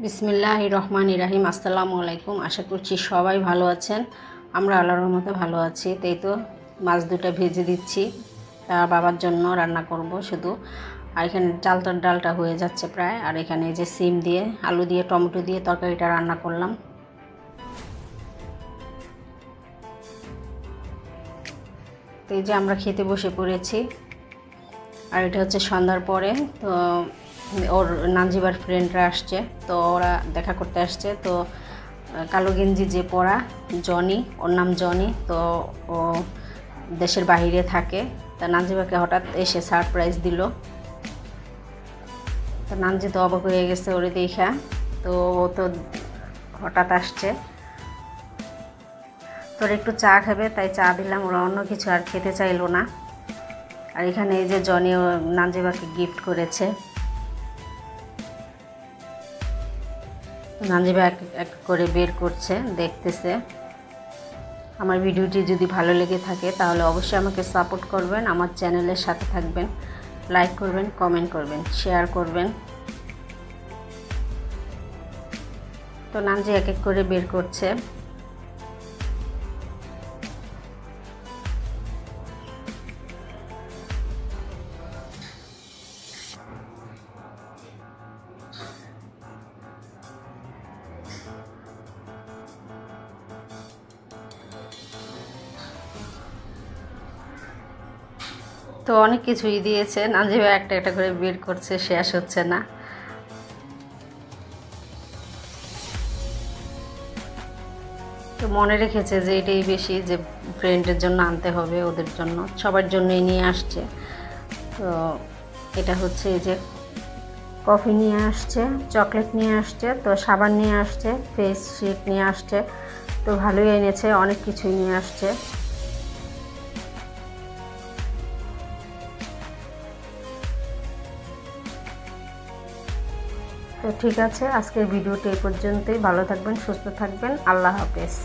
বিসমিল্লাহির রহমানির রহিম। আসসালামু আলাইকুম। আশা করছি সবাই ভালো আছেন। আমরা আল্লাহর রহমতে ভালো আছি। তাই তো মাছ দুটো ভেজে দিচ্ছি, তা বাবার জন্য রান্না করব শুধু। আর এখানে ডালটা হয়ে যাচ্ছে প্রায়। আর এখানে এই যে সিম দিয়ে, আলু দিয়ে, টমেটো দিয়ে তরকারিটা রান্না করলাম। তো এই যে আমরা খেতে বসে পড়েছি। আর এটা হচ্ছে সন্ধ্যার পরে। তো ওর নানজিবার ফ্রেন্ডরা আসছে, তো ওরা দেখা করতে আসছে। তো কালো গেঞ্জি যে পরা জনি, ওর নাম জনি, তো ও দেশের বাইরে থাকে। তা নানজিবাকে হঠাৎ এসে সারপ্রাইজ দিল। তো নানজি তো অবাক হয়ে গেছে ওরে দেখা। তো ও তো হঠাৎ আসছে, তোর একটু চা খাবে তাই চা দিলাম। ওরা অন্য কিছু আর খেতে চাইলো না। আর এখানে এই যে জনি নানজিবাকে গিফট করেছে। নানজিবা এক করে বের করছে, দেখতেছে। আমার ভিডিওটি যদি ভালো লেগে থাকে তাহলে অবশ্যই আমাকে সাপোর্ট করবেন, আমার চ্যানেলের সাথে থাকবেন, লাইক করবেন, কমেন্ট করবেন, শেয়ার করবেন। তো নানজি এক করে বের করছে। তো অনেক কিছুই দিয়েছে। নানজিবা একটা করে বের করছে, শেষ হচ্ছে না। তো মনে রেখেছে যে এটাই বেশি, যে ফ্রেন্ডের জন্য আনতে হবে, ওদের জন্য, সবার জন্যই নিয়ে আসছে। তো এটা হচ্ছে এই যে কফি নিয়ে আসছে, চকলেট নিয়ে আসছে, তো সাবান নিয়ে আসছে, ফেস শিট নিয়ে আসছে। তো ভালোই এনেছে, অনেক কিছুই নিয়ে আসছে। তো ঠিক আছে, আজকের ভিডিওটি এই পর্যন্তই। ভালো থাকবেন, সুস্থ থাকবেন। আল্লাহ হাফেজ।